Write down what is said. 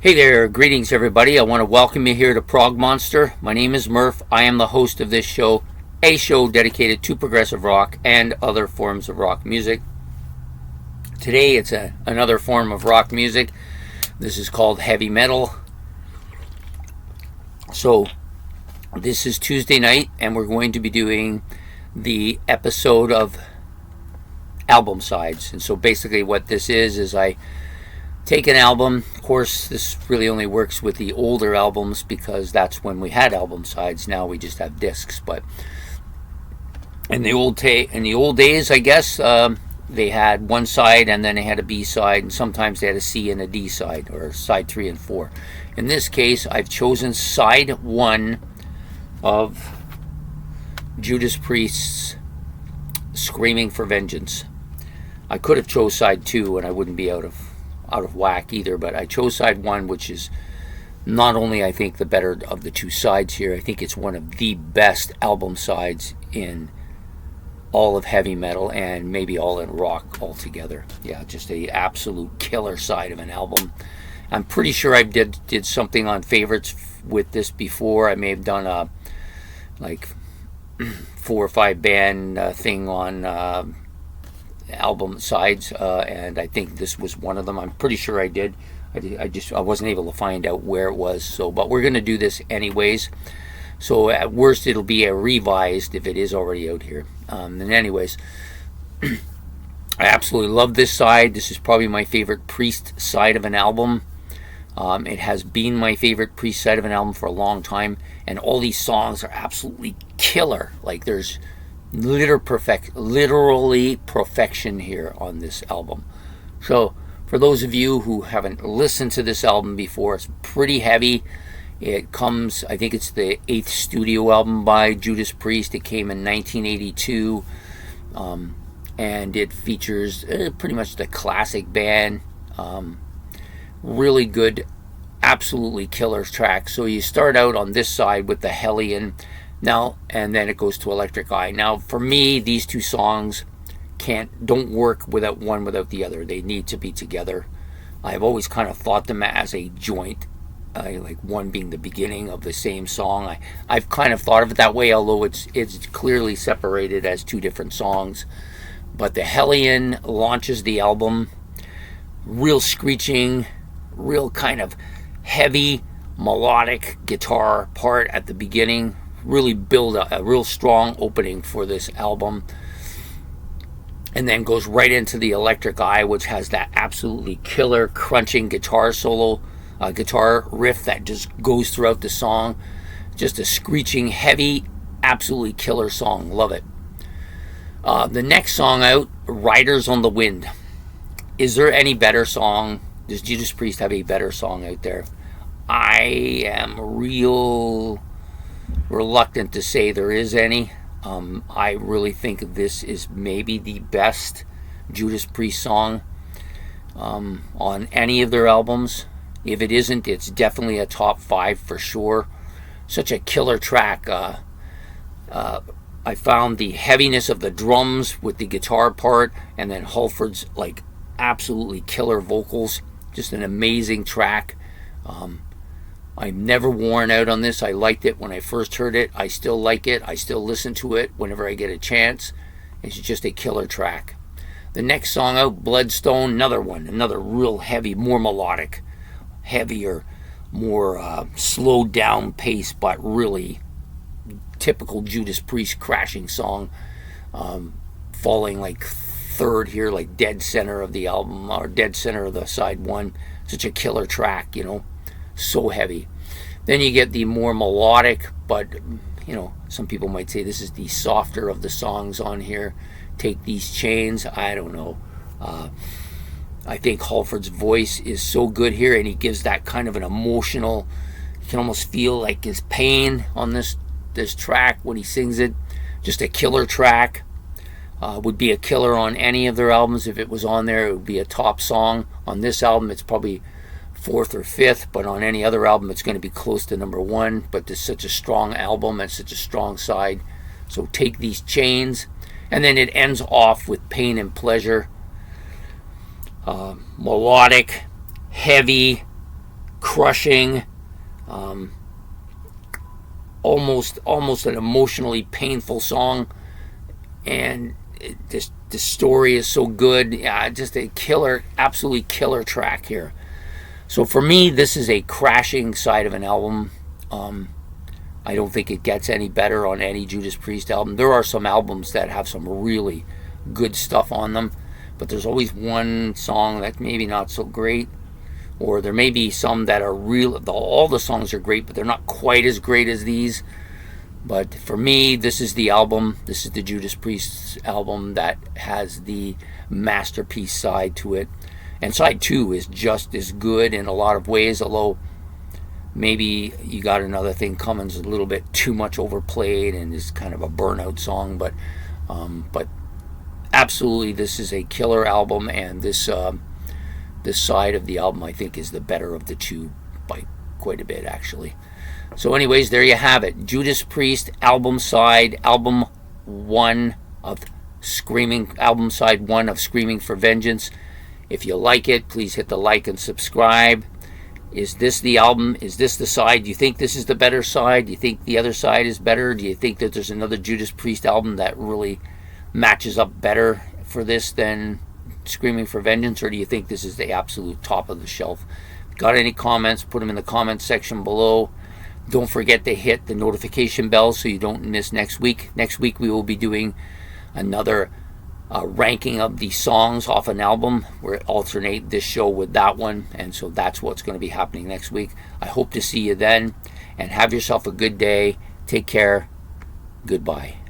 Hey there, greetings everybody. I want to welcome you here to Prog Monster. My name is Murph. I am the host of this show, a show dedicated to progressive rock and other forms of rock music. Today it's another form of rock music. This is called heavy metal. So this is Tuesday night and we're going to be doing the episode of album sides. And so basically what this is I take an album. Of course, this really only works with the older albums because that's when we had album sides. Now we just have discs. But in the old days, I guess they had one side and then they had a B side, and sometimes they had a C and a D side, or side 3 and 4. In this case, I've chosen side 1 of Judas Priest's "Screaming for Vengeance." I could have chose side 2 and I wouldn't be out of whack either, but I chose side 1, which is not only, I think, the better of the two sides here, I think it's one of the best album sides in all of heavy metal and maybe all in rock altogether. Yeah, just a absolute killer side of an album. I'm pretty sure I did something on favorites with this before. I may have done a like 4 or 5 band thing on album sides, and I think this was one of them. I'm pretty sure I did. I wasn't able to find out where it was. So, but we're going to do this anyways. So at worst, it'll be a revised if it is already out here. And anyways, I absolutely love this side. This is probably my favorite Priest side of an album. It has been my favorite Priest side of an album for a long time, and all these songs are absolutely killer. Like there's literally perfection here on this album. So for those of you who haven't listened to this album before, it's pretty heavy. It comes, I think it's the 8th studio album by Judas Priest. It came in 1982, and it features pretty much the classic band. Really good, absolutely killer track. So you start out on this side with the Hellion now, and then it goes to Electric Eye. Now for me, these two songs don't work without the other. They need to be together. I've always kind of thought them as a joint, like one being the beginning of the same song. I've kind of thought of it that way, although it's clearly separated as two different songs. But the Hellion launches the album, real screeching, real kind of heavy melodic guitar part at the beginning. Really build a real strong opening for this album, and then goes right into the Electric Eye, which has that absolutely killer crunching guitar solo, guitar riff that just goes throughout the song. Just a screeching, heavy, absolutely killer song. Love it. The next song out, "Riders on the Wind." Is there any better song? Does Judas Priest have a better song out there? I am real reluctant to say there is any. I really think this is maybe the best Judas Priest song on any of their albums. If it isn't, it's definitely a top 5 for sure. Such a killer track. I found the heaviness of the drums with the guitar part, and then Halford's like absolutely killer vocals. Just an amazing track. I'm never worn out on this. I liked it when I first heard it. I still like it. I still listen to it whenever I get a chance. It's just a killer track. The next song out, "Bloodstone," another real heavy, more melodic, heavier, more slowed down pace, but really typical Judas Priest crashing song. Falling like third here, like dead center of the album, or dead center of the side 1. Such a killer track, so heavy. Then you get the more melodic, but some people might say this is the softer of the songs on here. "Take These Chains." I don't know. I think Halford's voice is so good here, and he gives that kind of an emotional, you can almost feel like his pain on this track when he sings it. Just a killer track. Would be a killer on any of their albums. If it was on there, it would be a top song. On this album, it's probably 4th or 5th, but on any other album, it's going to be close to number 1. But it's such a strong album and such a strong side. So "Take These Chains," and then it ends off with "Pain and Pleasure." Melodic, heavy, crushing, almost an emotionally painful song, and the story is so good. Yeah, just a killer, absolutely killer track here. So for me, this is a crashing side of an album. I don't think it gets any better on any Judas Priest album. There are some albums that have some really good stuff on them, but there's always one song that's maybe not so great, or there may be some that are real. All the songs are great, but they're not quite as great as these. But for me, this is the album. This is the Judas Priest album that has the masterpiece side to it. And side 2 is just as good in a lot of ways, although maybe You Got Another Thing Coming's a little bit too much overplayed and is kind of a burnout song. But absolutely, this is a killer album, and this side of the album, I think, is the better of the two by quite a bit, actually. So anyways, there you have it. Judas Priest album side, album side 1 of Screaming for Vengeance. If you like it, please hit the like and subscribe. Is this the album? Is this the side? Do you think this is the better side? Do you think the other side is better? Do you think that there's another Judas Priest album that really matches up better for this than Screaming for Vengeance? Or do you think this is the absolute top of the shelf? Got any comments? Put them in the comments section below. Don't forget to hit the notification bell so you don't miss next week. Next week we will be doing another ranking of the songs off an album. We'll alternate this show with that one, and so that's what's going to be happening next week. I hope to see you then, and have yourself a good day. Take care. Goodbye.